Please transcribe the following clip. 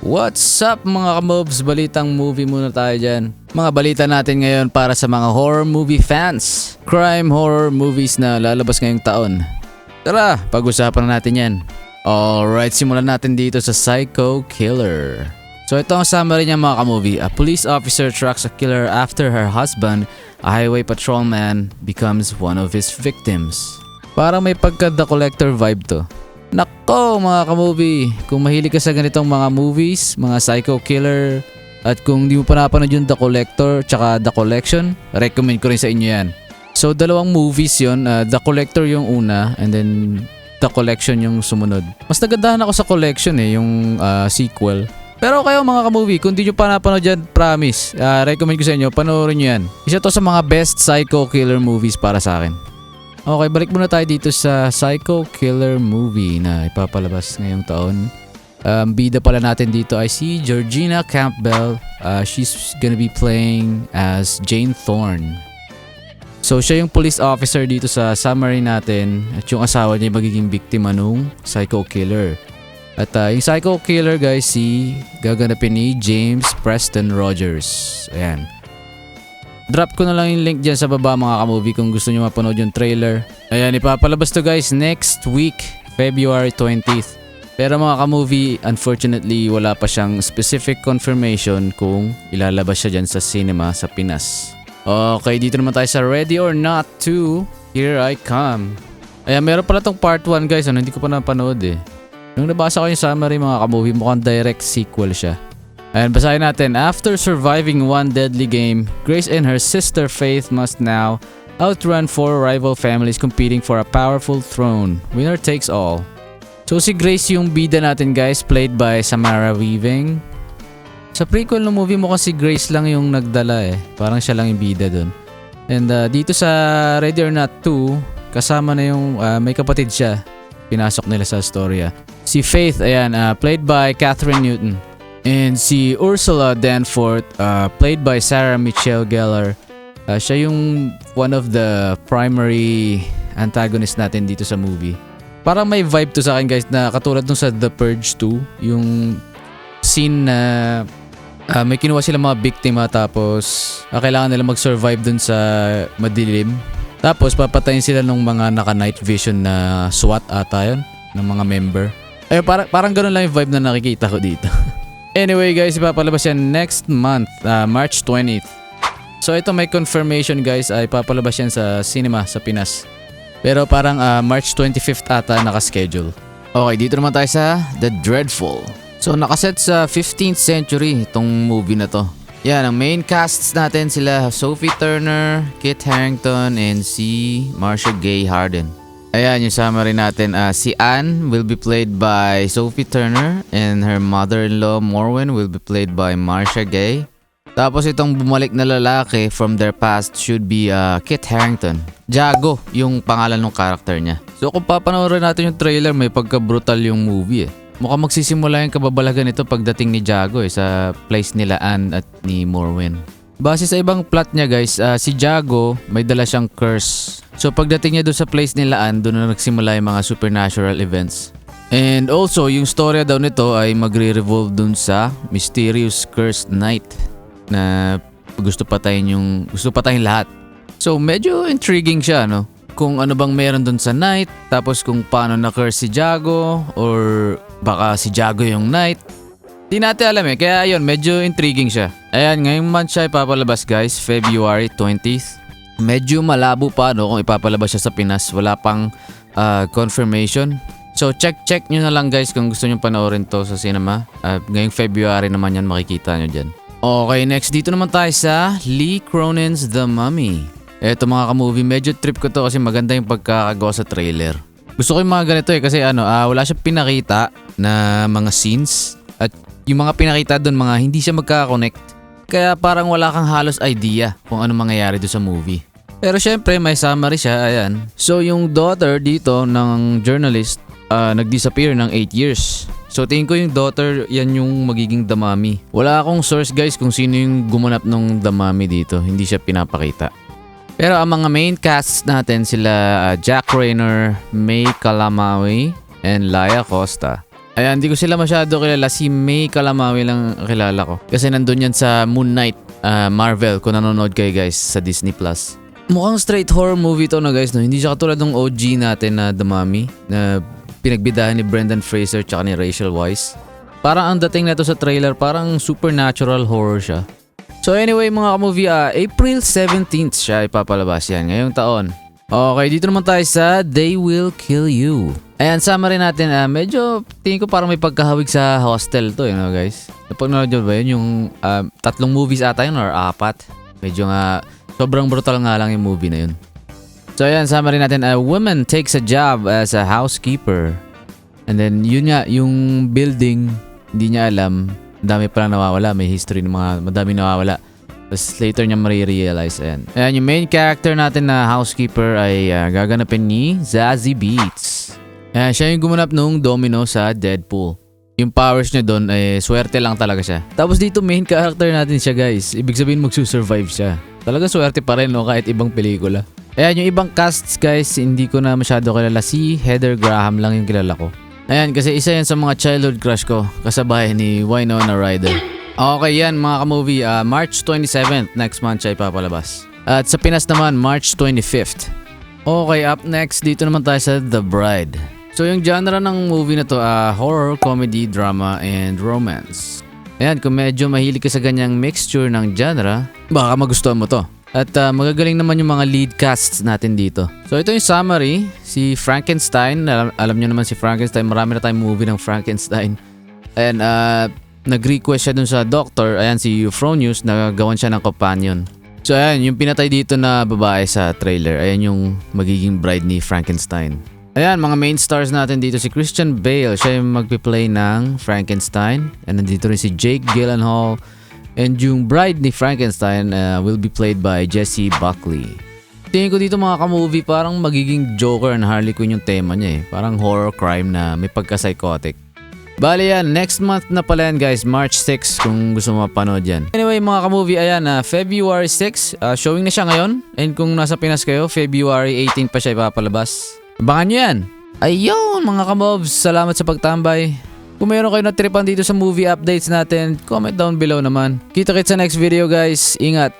What's up mga kamobs? Balitang movie muna tayo dyan. Mga balita natin ngayon para sa mga horror movie fans. Crime horror movies na lalabas ngayong taon. Tara, pag-usapan na natin yan. Alright, simulan natin dito sa Psycho Killer. So ito ang summary niya mga kamovie. A police officer tracks a killer after her husband, a highway patrolman, becomes one of his victims. Parang may pagka-The Collector vibe to. Nako mga ka-movie, kung mahilig ka sa ganitong mga movies, mga Psycho Killer, at kung di mo pa napanood yung The Collector tsaka The Collection, recommend ko rin sa inyo yan. So dalawang movies yon, The Collector yung una and then The Collection yung sumunod. Mas nagandahan ako sa Collection yung sequel. Pero kayo mga ka-movie, kung di nyo pa napanood yan, promise, recommend ko sa inyo, panoorin nyo yan. Isa to sa mga best Psycho Killer movies para sa akin. Okay, balik muna tayo dito sa Psycho Killer movie na ipapalabas ngayong taon. Bida pala natin dito ay si Georgina Campbell. She's gonna be playing as Jane Thorne. So siya yung police officer dito sa summary natin at yung asawa niya magiging biktima nung Psycho Killer. At yung Psycho Killer guys gaganapin ni James Preston Rogers. Ayan. Drop ko na lang yung link dyan sa baba mga ka-movie kung gusto nyo mapanood yung trailer. Ayan, ipapalabas to guys next week, February 20th. Pero mga ka-movie, unfortunately wala pa siyang specific confirmation kung ilalabas siya dyan sa cinema sa Pinas. Okay, dito naman tayo sa Ready or Not 2, Here I Come. Ayan, meron pala tong part 1 guys, hindi ko pa napanood Nung nabasa ko yung summary mga ka-movie, mukhang direct sequel siya. Ayan, basahin natin. After surviving one deadly game, Grace and her sister Faith must now outrun four rival families competing for a powerful throne. Winner takes all. So si Grace yung bida natin guys, played by Samara Weaving. Sa prequel ng movie mo kasi Grace lang yung nagdala Parang siya lang yung bida dun. And dito sa Ready or Not 2, kasama na yung may kapatid siya. Pinasok nila sa storya. Si Faith, ayan, played by Catherine Newton. And si Ursula Danforth, played by Sarah Michelle Gellar. Siya yung one of the primary antagonists natin dito sa movie. Parang may vibe to sa akin guys na katulad nung sa The Purge 2. Yung scene na may kinuha sila mga biktima tapos kailangan nila mag-survive dun sa madilim. Tapos papatayin sila ng mga naka-night vision na SWAT ata yun, ng mga member. Parang ganun lang yung vibe na nakikita ko dito. Anyway guys, ipapalabas yan next month, March 20th. So ito may confirmation guys, ipapalabas yan sa cinema sa Pinas. Pero parang March 25th ata nakaschedule. Okay, dito naman tayo sa The Dreadful. So nakaset sa 15th century itong movie na to. Yan, ang main casts natin sila Sophie Turner, Kit Harington, and si Marcia Gay Harden. Ayan yung summary natin. Si Anne will be played by Sophie Turner and her mother-in-law Morwen will be played by Marcia Gay. Tapos itong bumalik na lalaki from their past should be Kit Harington. Jago yung pangalan ng character niya. So kung papanoorin natin yung trailer, may pagka-brutal yung movie Mukhang magsisimula yung kababalagan nito pagdating ni Jago sa place nila Anne at ni Morwen. Base sa ibang plot niya guys, si Jago may dala siyang curse. So pagdating niya doon sa place nila Anne, doon na nagsimula yung mga supernatural events. And also, yung storya daw nito ay magre-revolve doon sa mysterious cursed knight na gusto patayin lahat. So medyo intriguing siya kung ano bang meron doon sa knight, tapos kung paano na-curse si Jago or baka si Jago yung knight. Di natin alam kaya ayun, medyo intriguing siya. Ayan, ngayong month siya ipapalabas guys, February 20th. Medyo malabo pa kung ipapalabas siya sa Pinas, wala pang confirmation. So check nyo na lang guys kung gusto nyo panoorin to sa cinema. Ngayong February naman yan, makikita nyo dyan. Okay, next dito naman tayo sa Lee Cronin's The Mummy. Eto mga ka-movie, medyo trip ko to kasi maganda yung pagkakagawa sa trailer. Gusto ko yung mga ganito kasi wala siya pinakita na mga scenes. At yung mga pinakita doon, mga hindi siya magkaka-connect. Kaya parang wala kang halos idea kung ano mangyayari doon sa movie. Pero syempre may summary siya, ayan. So yung daughter dito ng journalist nag-disappear ng 8 years. So tingin ko yung daughter, yan yung magiging The Mummy. Wala akong source guys kung sino yung gumanap ng The Mummy dito. Hindi siya pinapakita. Pero ang mga main casts natin sila Jack Reynor, May Calamawy, and Laia Costa. Ayan, hindi ko sila masyado kilala. Si May Calamawi lang kilala ko. Kasi nandun yan sa Moon Knight, Marvel, kung nanonood kayo guys sa Disney+. Mukhang straight horror movie to na guys, no? Hindi siya katulad ng OG natin na The Mummy, na pinagbidahan ni Brendan Fraser tsaka ni Rachel Weisz. Parang ang dating na to sa trailer, parang supernatural horror siya. So anyway mga ka-movie, April 17th siya ipapalabas yan ngayong taon. Okay, dito naman tayo sa They Will Kill You. Ayan, summary natin, medyo tingin ko parang may pagkahawig sa Hostel to, you know guys. Napag-nood nyo ba yun? Yung 3 movies ata yun or 4. Medyo nga, sobrang brutal nga lang yung movie na yun. So ayan, summary natin, a woman takes a job as a housekeeper. And then yun nga, yung building, hindi niya alam, dami palang nawawala, may history ng mga madaming nawawala. Tapos later niya marirealize. Ayan, yung main character natin na housekeeper ay gaganapin ni Zazie Beetz. Ayan, siya yung gumanap nung Domino sa Deadpool. Yung powers niya doon ay swerte lang talaga siya. Tapos dito main character natin siya guys. Ibig sabihin magsusurvive siya. Talaga swerte pa rin no, kahit ibang pelikula. Ayan, yung ibang casts guys, hindi ko na masyado kilala. Si Heather Graham lang yung kilala ko. Ayan, kasi isa yan sa mga childhood crush ko. Kasabay ni Winona Ryder. Okay yan mga ka-movie, March 27th next month siya ipapalabas. At sa Pinas naman, March 25th. Okay, up next, dito naman tayo sa The Bride. So yung genre ng movie na to, horror, comedy, drama, and romance. Ayan, kung medyo mahilig ka sa ganyang mixture ng genre, baka magustuhan mo to. At magagaling naman yung mga lead casts natin dito. So ito yung summary, si Frankenstein, alam nyo naman si Frankenstein, marami na tayong movie ng Frankenstein. And nag-request siya dun sa doctor, ayan si Euphonius, nagagawan siya ng companion. So ayan, yung pinatay dito na babae sa trailer, ayan yung magiging bride ni Frankenstein. Ayan, mga main stars natin dito, si Christian Bale, siya yung magpiplay ng Frankenstein. And nandito rin si Jake Gyllenhaal. And yung bride ni Frankenstein will be played by Jessie Buckley. Tingin ko dito mga ka-movie, parang magiging Joker and Harley Quinn yung tema niya eh. Parang horror crime na may pagka-psychotic. Bali yan, next month na pala yan guys, March 6 kung gusto mo mapanood yan. Anyway mga ka-movie, ayan, February 6, showing na siya ngayon. And kung nasa Pinas kayo, February 18 pa siya ipapalabas. Abangan nyo yan. Ayun mga ka-mobs, salamat sa pagtambay. Kung mayroon kayo na tripan dito sa movie updates natin, comment down below naman. Kita-kits sa next video guys, ingat.